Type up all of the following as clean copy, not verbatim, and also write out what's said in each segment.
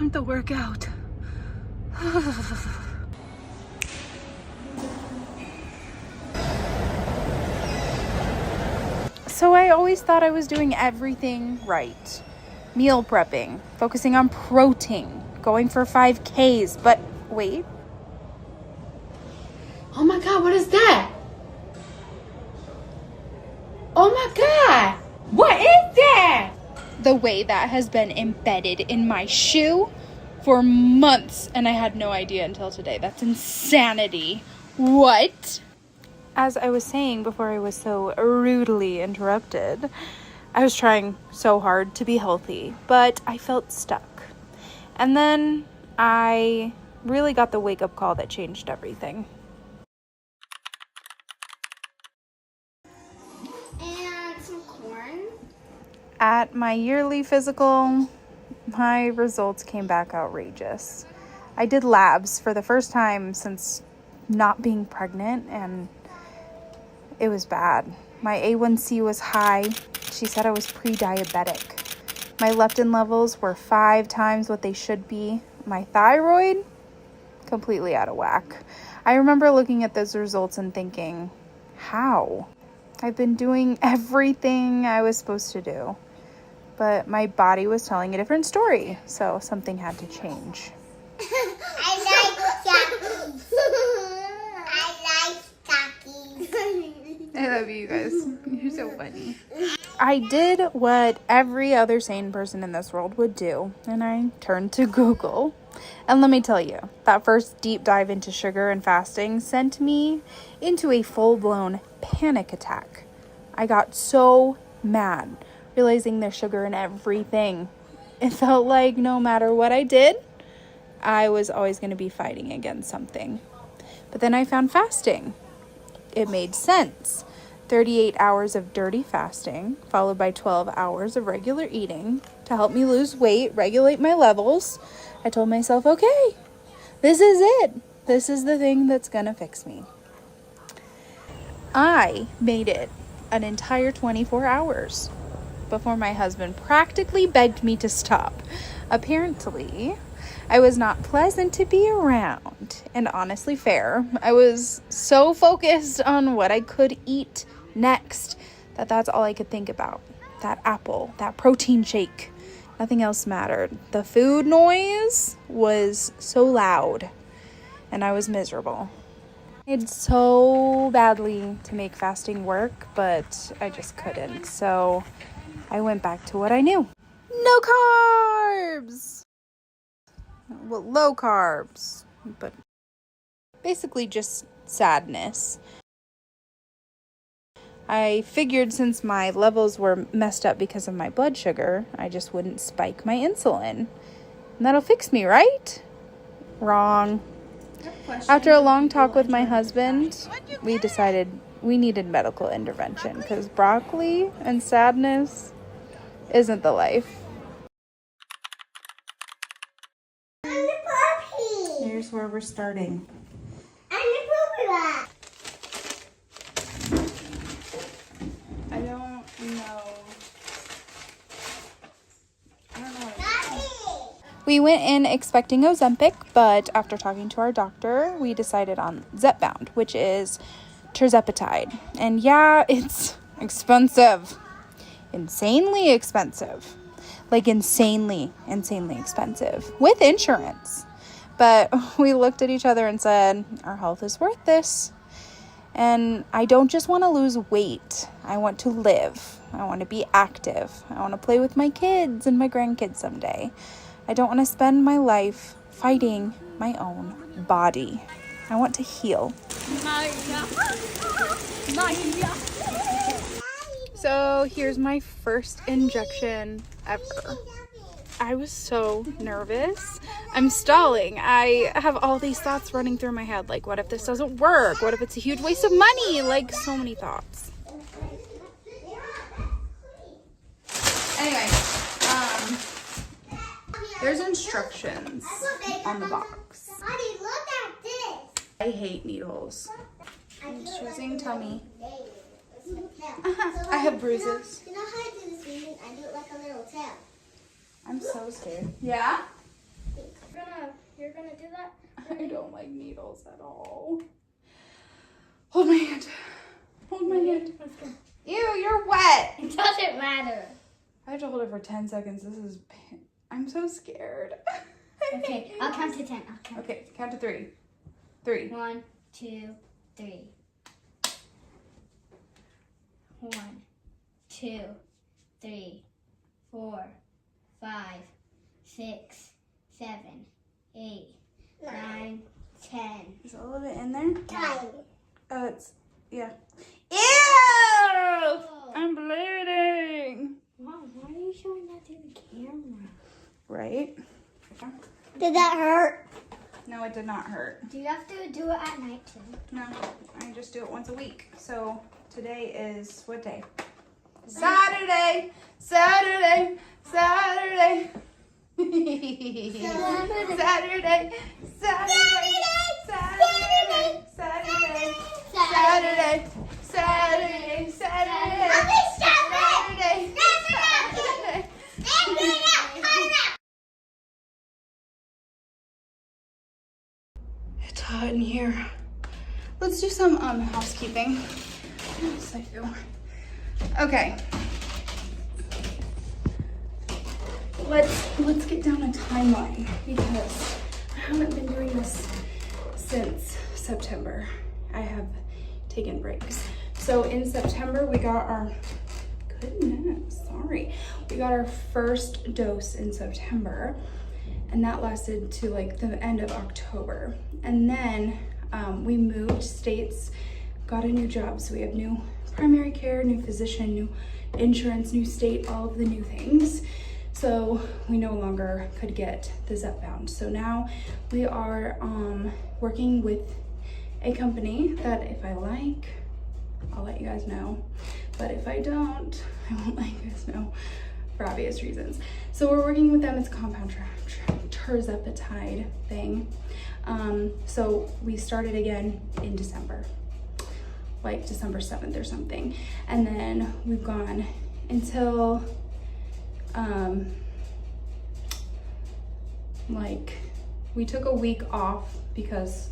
Time to work out. So I always thought I was doing everything right. Meal prepping, focusing on protein, going for 5Ks, but wait. Oh my God, what is that? Oh my God, what is that? The way that has been embedded in my shoe for months, and I had no idea until today. That's insanity. What? As I was saying before I was so rudely interrupted, I was trying so hard to be healthy, but I felt stuck. And then I really got the wake-up call that changed everything. And some corn. At my yearly physical, my results came back outrageous. I did labs for the first time since not being pregnant, and it was bad. My A1C was high. She said I was pre-diabetic. My leptin levels were 5 times what they should be. My thyroid, completely out of whack. I remember looking at those results and thinking, how? I've been doing everything I was supposed to do. But my body was telling a different story, so something had to change. I like Takis. I like Takis. I love you guys. You're so funny. I did what every other sane person in this world would do, and I turned to Google. And let me tell you, that first deep dive into sugar and fasting sent me into a full-blown panic attack. I got so mad, realizing there's sugar in everything. It felt like no matter what I did, I was always going to be fighting against something. But then I found fasting. It made sense. 38 hours of dirty fasting, followed by 12 hours of regular eating to help me lose weight, regulate my levels. I told myself, okay, this is it. This is the thing that's going to fix me. I made it an entire 24 hours before my husband practically begged me to stop. Apparently, I was not pleasant to be around, and honestly fair. I was so focused on what I could eat next that's all I could think about. That apple, that protein shake. Nothing else mattered. The food noise was so loud, and I was miserable. I tried so badly to make fasting work, but I just couldn't. So I went back to what I knew. No carbs! Well, low carbs, but basically just sadness. I figured since my levels were messed up because of my blood sugar, I just wouldn't spike my insulin. And that'll fix me, right? Wrong. After a long talk with my husband, we decided we needed medical intervention because broccoli and sadness isn't the life. Here's where we're starting. I don't know. We went in expecting Ozempic, but after talking to our doctor, we decided on Zepbound, which is tirzepatide. And yeah, it's expensive. Insanely expensive. Like insanely expensive. With insurance. But we looked at each other and said, our health is worth this. And I don't just want to lose weight. I want to live. I want to be active. I want to play with my kids and my grandkids someday. I don't want to spend my life fighting my own body. I want to heal. So here's my first injection ever. I was so nervous. I'm stalling. I have all these thoughts running through my head. Like, what if this doesn't work? What if it's a huge waste of money? Like, so many thoughts. Anyway, there's instructions on the box. Honey, look at this. I hate needles. I'm choosing tummy. So I have bruises. You know how I do this reading? I do it like a little tail. I'm so scared. Yeah? gonna do that? I don't like needles at all. Hold my hand. Hold my hand. Let's go. Ew, you're wet. It doesn't matter. I have to hold it for 10 seconds. This is, I'm so scared. Okay, I'll count to 10. Okay, count to 3. 3. 1, 2, 3. 1, 2, 3, 4, 5, 6, 7, 8, 9, 10. Is a little bit in there? 9. It's, yeah. Ew! I'm bleeding. Mom, why are you showing that to the camera? Right? Did that hurt? No, it did not hurt. Do you have to do it at night too? No, I just do it once a week. So today is what day? Saturday. Saturday. Saturday. Saturday. Saturday. Saturday. Saturday. Saturday. Saturday. Saturday. Saturday. Saturday. It's hot in here. Let's do some housekeeping. Yes, I do. Okay. Let's get down a timeline because I haven't been doing this since September. I have taken breaks. So in September we got our we got our first dose in September, and that lasted to like the end of October. And then we moved states, got a new job, so we have new primary care, new physician, new insurance, new state, all of the new things. So we no longer could get the Zepbound. So now we are working with a company that if I like, I'll let you guys know. But if I don't, I won't let you guys know for obvious reasons. So we're working with them. It's a compound tirzepatide thing. So we started again in December, like December 7th or something. And then we've gone until like we took a week off because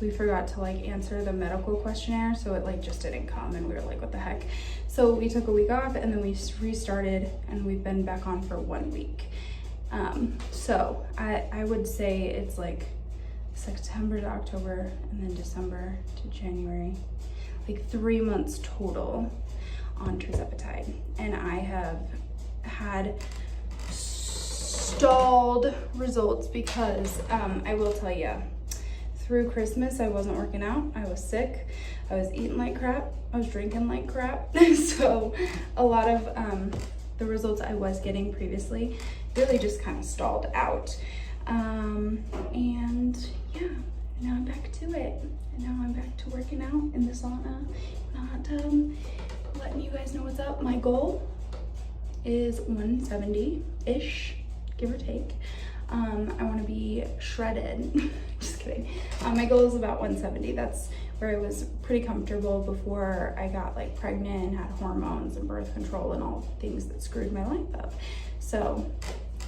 we forgot to like answer the medical questionnaire, so it like just didn't come, and we were like, what the heck. So we took a week off and then we restarted, and we've been back on for 1 week. So I would say it's like September to October and then December to January, like 3 months total on tirzepatide. And I have had stalled results because I will tell you, through Christmas I wasn't working out, I was sick, I was eating like crap, I was drinking like crap. So a lot of the results I was getting previously really just kind of stalled out. And yeah, now I'm back to it. And now I'm back to working out in the sauna, not letting you guys know what's up. My goal is 170-ish, give or take. I want to be shredded. Just kidding. My goal is about 170. That's where I was pretty comfortable before I got like pregnant and had hormones and birth control and all the things that screwed my life up. So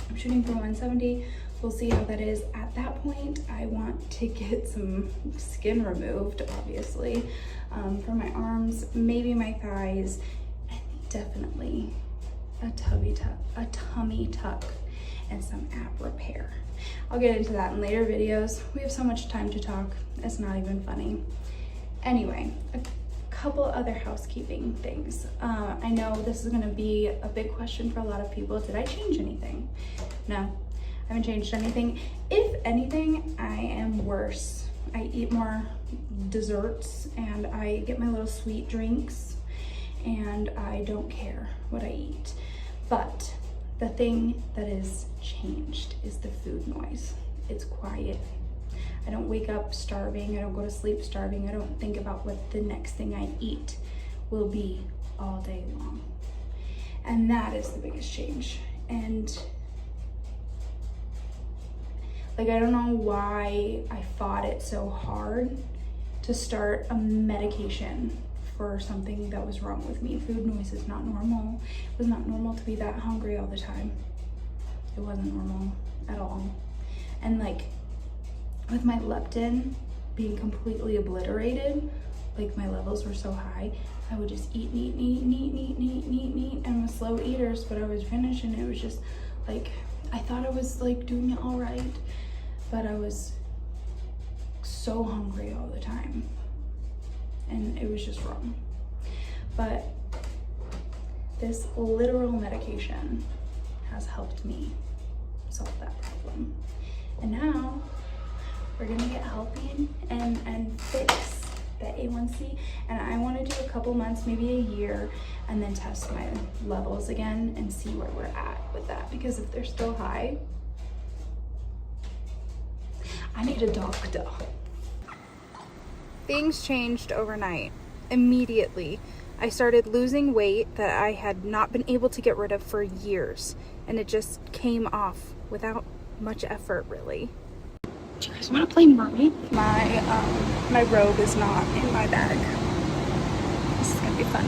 I'm shooting for 170. We'll see how that is at that point. I want to get some skin removed, obviously, from my arms, maybe my thighs, and definitely a tummy tuck and some ab repair. I'll get into that in later videos. We have so much time to talk, it's not even funny. Anyway, a couple other housekeeping things. I know this is gonna be a big question for a lot of people. Did I change anything? No, I haven't changed anything. If anything, I am worse. I eat more desserts and I get my little sweet drinks and I don't care what I eat. But the thing that is changed is the food noise. It's quiet. I don't wake up starving. I don't go to sleep starving. I don't think about what the next thing I eat will be all day long. And that is the biggest change. And like, I don't know why I fought it so hard to start a medication for something that was wrong with me. Food noise is not normal. It was not normal to be that hungry all the time. It wasn't normal at all. And like, with my leptin being completely obliterated, like my levels were so high, I would just eat, and I'm a slow eater, so what I was finishing, it was just like, I thought I was like doing it all right, but I was so hungry all the time, and it was just wrong. But this literal medication has helped me solve that problem. And now we're gonna get healthy and fix the A1C. And I wanna do a couple months, maybe a year, and then test my levels again and see where we're at with that. Because if they're still high, I need a doctor. Things changed overnight, immediately. I started losing weight that I had not been able to get rid of for years, and it just came off without much effort, really. Do you guys want to play mermaid? My robe is not in my bag. This is gonna be fun.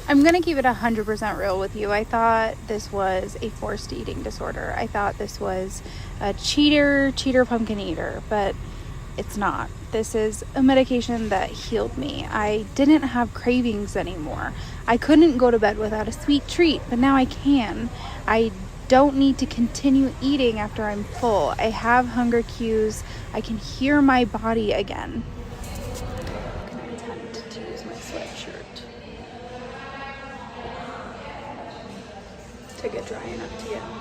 I'm gonna keep it 100% real with you. I thought this was a forced eating disorder. I thought this was a cheater pumpkin eater, but it's not. This is a medication that healed me. I didn't have cravings anymore. I couldn't go to bed without a sweet treat, but now I can. I don't need to continue eating after I'm full. I have hunger cues. I can hear my body again. I'm gonna attempt to use my sweatshirt to get dry enough to get home.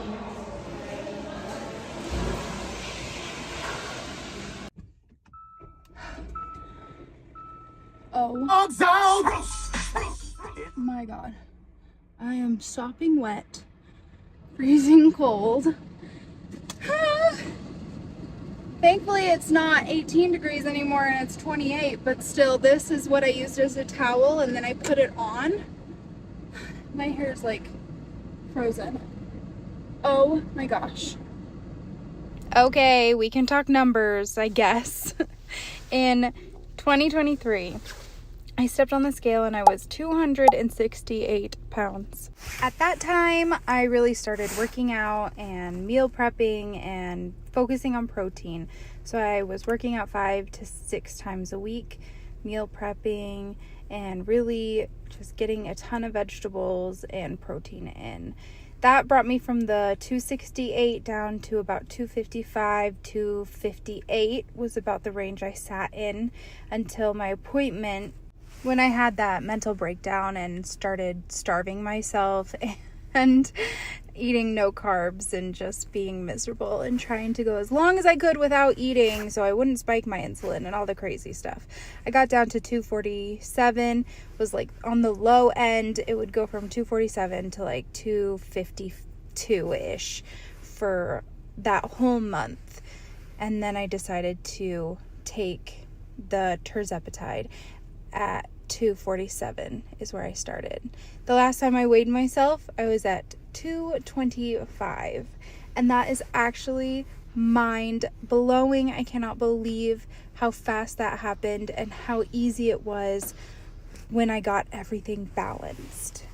Oh my god. I am sopping wet, freezing cold. Thankfully it's not 18 degrees anymore and it's 28, but still, this is what I used as a towel and then I put it on. My hair is like frozen. Oh my gosh. Okay, we can talk numbers, I guess. In 2023, I stepped on the scale and I was 268 pounds. At that time, I really started working out and meal prepping and focusing on protein. So I was working out 5 to 6 times a week, meal prepping, and really just getting a ton of vegetables and protein in. That brought me from the 268 down to about 255, 258 was about the range I sat in until my appointment, when I had that mental breakdown and started starving myself and eating no carbs and just being miserable and trying to go as long as I could without eating so I wouldn't spike my insulin and all the crazy stuff. I got down to 247, was like on the low end. It would go from 247 to like 252-ish for that whole month. And then I decided to take the tirzepatide at 247 is where I started. The last time I weighed myself, I was at 225, and that is actually mind blowing. I cannot believe how fast that happened and how easy it was when I got everything balanced.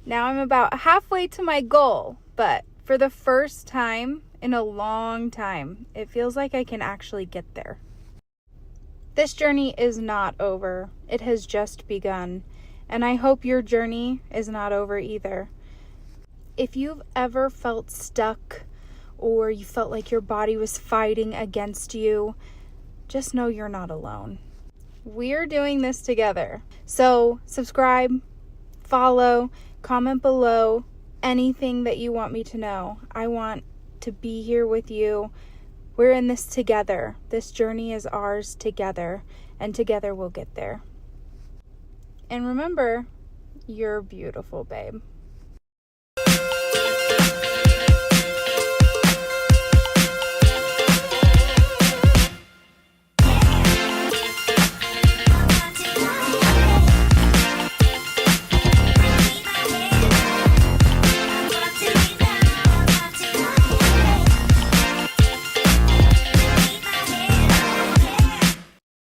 Now I'm about halfway to my goal, but for the first time in a long time, it feels like I can actually get there. This journey is not over. It has just begun, and I hope your journey is not over either. If you've ever felt stuck or you felt like your body was fighting against you, just know you're not alone. We're doing this together. So subscribe, follow, comment below anything that you want me to know. I want to be here with you. We're in this together. This journey is ours together, and together we'll get there. And remember, you're beautiful, babe.